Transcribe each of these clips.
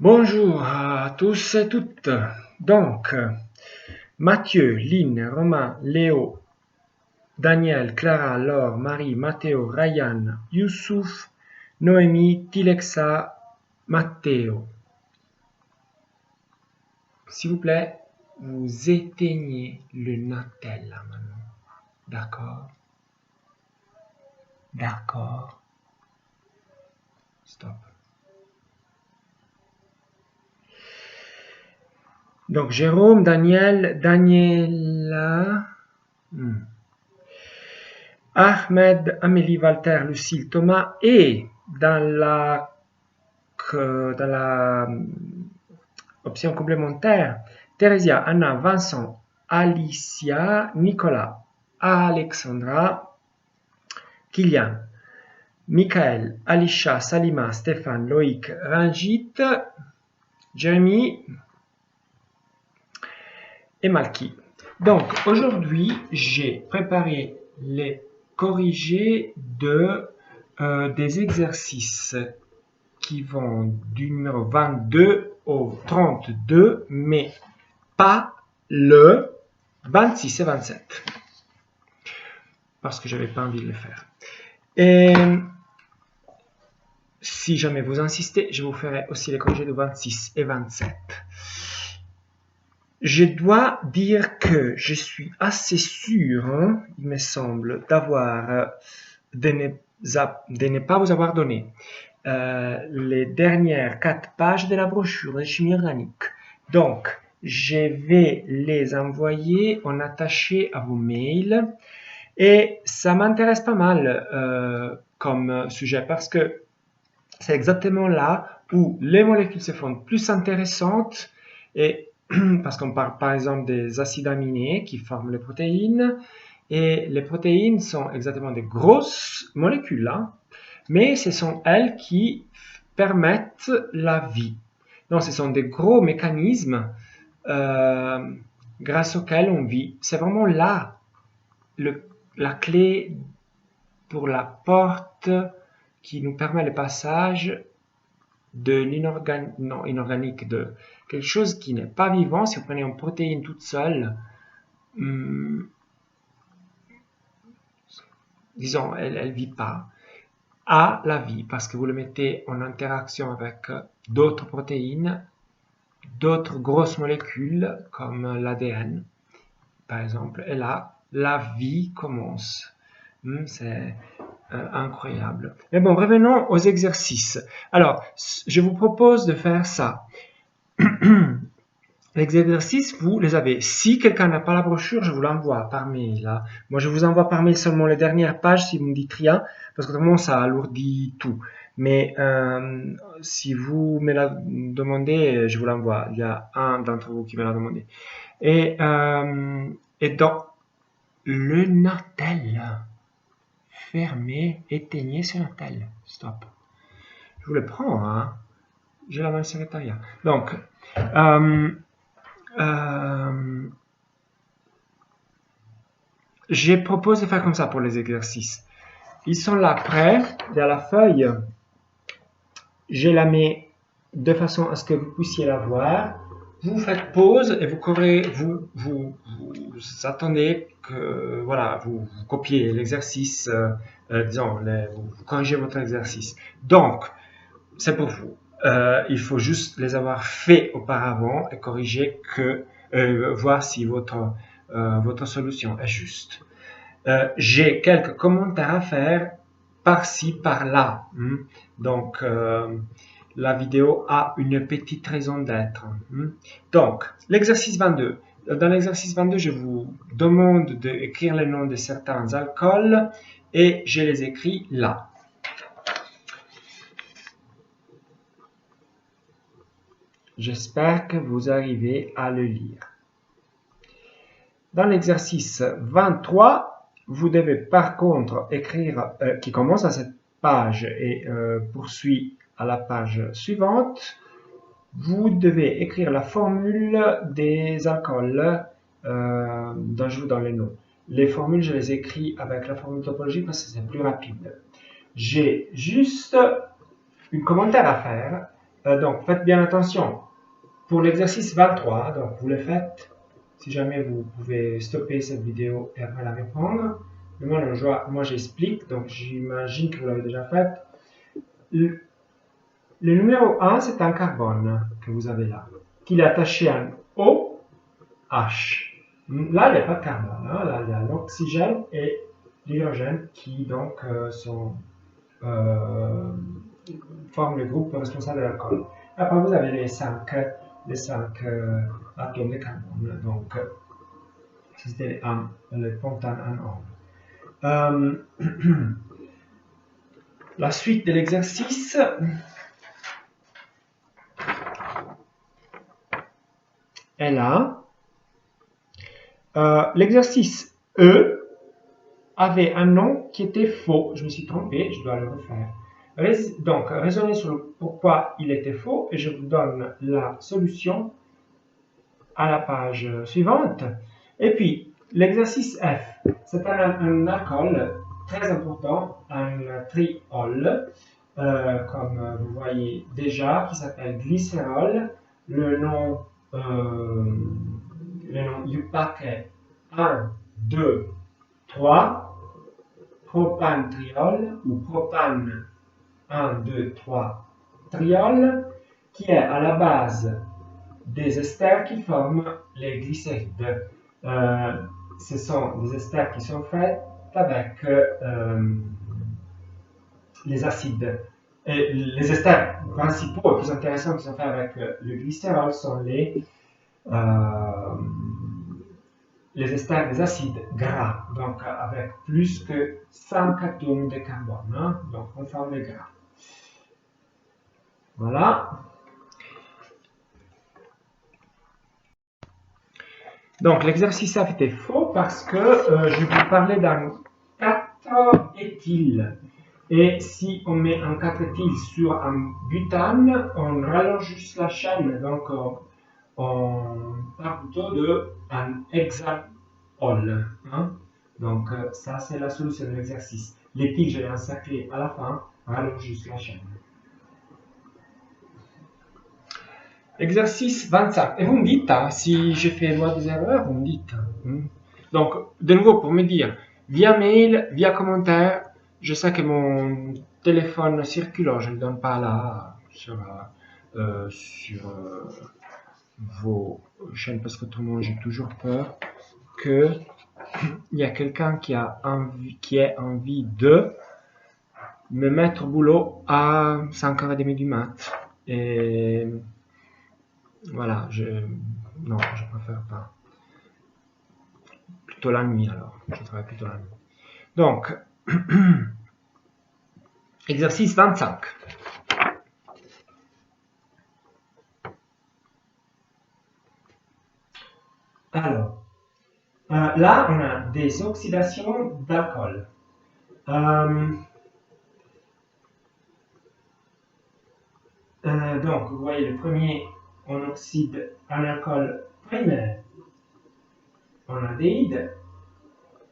Bonjour à tous et toutes. Donc, Mathieu, Lynn, Romain, Léo, Daniel, Clara, Laure, Marie, Matteo, Ryan, Youssouf, Noémie, Tilexa, Matteo. S'il vous plaît, vous éteignez le Natel là maintenant. D'accord? D'accord. Stop. Donc, Jérôme, Daniel, Daniela, Ahmed, Amélie, Walter, Lucille, Thomas et dans la option complémentaire, Theresia, Anna, Vincent, Alicia, Nicolas, Alexandra, Kylian, Michael, Alisha, Salima, Stéphane, Loïc, Ranjit, Jérémy et Malky. Donc aujourd'hui, j'ai préparé les corrigés des exercices qui vont du numéro 22 au 32, mais pas le 26 et 27. Parce que je n'avais pas envie de le faire. Et si jamais vous insistez, je vous ferai aussi les corrigés de 26 et 27. Je dois dire que je suis assez sûr, il me semble, de ne pas vous avoir donné les dernières 4 pages de la brochure de chimie organique. Donc, je vais les envoyer en attaché à vos mails. Et ça m'intéresse pas mal comme sujet parce que c'est exactement là où les molécules se font plus intéressantes et parce qu'on parle par exemple des acides aminés qui forment les protéines et les protéines sont exactement des grosses molécules, mais ce sont elles qui permettent la vie. Donc ce sont des gros mécanismes grâce auxquels on vit. C'est vraiment là la clé pour la porte qui nous permet le passage de inorganique, de quelque chose qui n'est pas vivant. Si vous prenez une protéine toute seule, disons, elle ne vit pas, à la vie, parce que vous le mettez en interaction avec d'autres protéines, d'autres grosses molécules, comme l'ADN, par exemple, et là, la vie commence. C'est incroyable. Mais bon, revenons aux exercices. Alors, je vous propose de faire ça. Les exercices, vous les avez. Si quelqu'un n'a pas la brochure, je vous l'envoie par mail. Moi, je vous envoie par mail seulement les dernières pages si vous me dites rien, parce que autrement, ça alourdit tout. Mais si vous me la demandez, je vous l'envoie. Il y a un d'entre vous qui me l'a demandé. Et dans le Natel, fermez, éteignez ce Natel. Stop. Je vous le prends, j'ai la main secrétariat. Donc, je propose de faire comme ça pour les exercices. Ils sont là prêts, il y a la feuille. Je la mets de façon à ce que vous puissiez la voir. Vous faites pause et vous attendez que voilà, vous copiez l'exercice, disons, vous corrigez votre exercice. Donc, c'est pour vous. Il faut juste les avoir fait auparavant et corriger voir si votre solution est juste. J'ai quelques commentaires à faire par-ci, par-là. Donc, la vidéo a une petite raison d'être. Donc, l'exercice 22. Dans l'exercice 22, je vous demande d'écrire les noms de certains alcools et je les écris là. J'espère que vous arrivez à le lire. Dans l'exercice 23, vous devez par contre écrire, qui commence à cette page et poursuit à la page suivante, vous devez écrire la formule des alcools dont je vous donne les noms. Les formules, je les écris avec la formule topologique parce que c'est plus rapide. J'ai juste un commentaire à faire Donc, faites bien attention. Pour l'exercice 23, donc vous le faites. Si jamais vous pouvez stopper cette vidéo et après la reprendre. Mais moi j'explique, donc j'imagine que vous l'avez déjà fait. Le numéro 1, c'est un carbone que vous avez là, qu'il est attaché à un OH. Là, il n'y a pas de carbone. Hein. Là, il y a l'oxygène et l'hydrogène qui donc forment le groupe responsable de l'alcool. Après, vous avez les 5 atomes de carbone. Donc, c'était le pentane en or. La suite de l'exercice est là. L'exercice E avait un nom qui était faux. Je me suis trompé, je dois le refaire. Donc, raisonnez sur pourquoi il était faux et je vous donne la solution à la page suivante. Et puis, l'exercice F, c'est un alcool très important, un triol, comme vous voyez déjà, qui s'appelle glycérol. Le nom du paquet 1, 2, 3, propantriol ou propane 1, 2, 3, triol, qui est à la base des esters qui forment les glycérides. Ce sont des esters qui sont faits avec les acides. Et les esters principaux et plus intéressants qui sont faits avec le glycérol sont les esters des acides gras, donc avec plus que 5 atomes de carbone, hein, donc on forme les gras. Voilà. Donc l'exercice F était faux parce que je vous parlais d'un 4-éthyle. Et si on met un 4-éthyle sur un butane, on rallonge juste la chaîne. Donc on parle plutôt d'un hexanol. Hein? Donc ça c'est la solution de l'exercice. L'éthyle, je l'ai encerclé à la fin, rallonge juste la chaîne. Exercice 25. Et vous me dites, hein, si j'ai fait moi des erreurs, vous me dites. Donc, de nouveau, pour me dire, via mail, via commentaire, je sais que mon téléphone circule, je ne le donne pas là sur vos chaînes parce qu'autrement j'ai toujours peur qu'il y a quelqu'un qui ait envie de me mettre au boulot à 5h30 du mat. Et voilà, non, je préfère pas. Plutôt la nuit alors, je travaille plutôt la nuit. Donc, exercice 25. Alors, là, on a des oxydations d'alcool. Donc, vous voyez, le premier, on oxyde un alcool primaire en aldéhyde.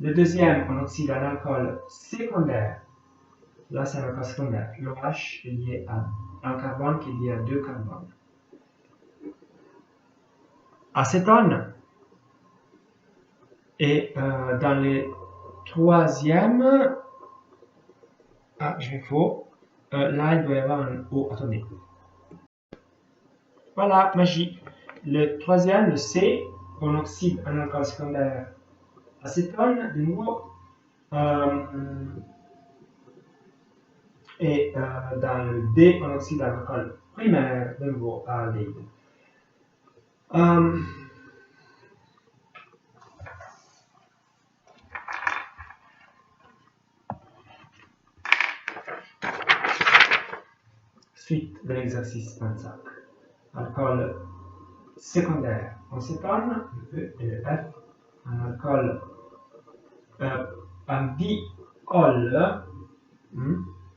Le deuxième, on oxyde un alcool secondaire. Là, c'est un alcool secondaire. L'OH est lié à un carbone qui est lié à 2 carbones. Acétone. Et dans les troisièmes, je vais faux. Là, il doit y avoir un O atomique. Voilà, magie. Le troisième, le C, on oxyde un alcool secondaire acétone, de nouveau. Et dans le D, on oxyde un alcool primaire, de nouveau, aldéhyde. Suite de l'exercice 25. Alcool secondaire en cétone, le E et le F. Un alcool, un diol,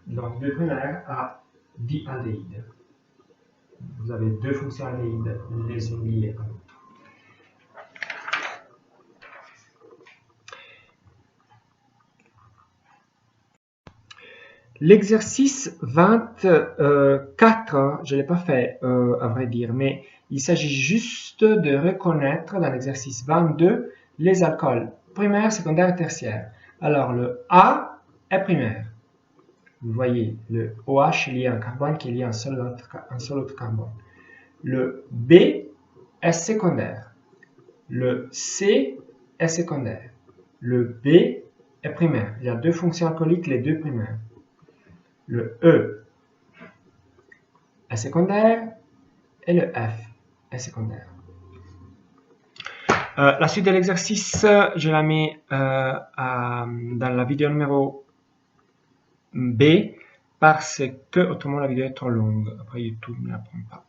donc de primaire à dialdéhyde. Vous avez deux fonctions aldéhydes, les unes liées à l'autre. L'exercice 24, je ne l'ai pas fait à vrai dire, mais il s'agit juste de reconnaître dans l'exercice 22 les alcools primaires, secondaires et tertiaires. Alors le A est primaire. Vous voyez, le OH est lié à un carbone qui est lié à un seul autre carbone. Le B est secondaire. Le C est secondaire. Le B est primaire. Il y a deux fonctions alcooliques, les deux primaires. Le E est secondaire et le F est secondaire. La suite de l'exercice, je la mets dans la vidéo numéro B parce que autrement la vidéo est trop longue. Après YouTube ne la prend pas.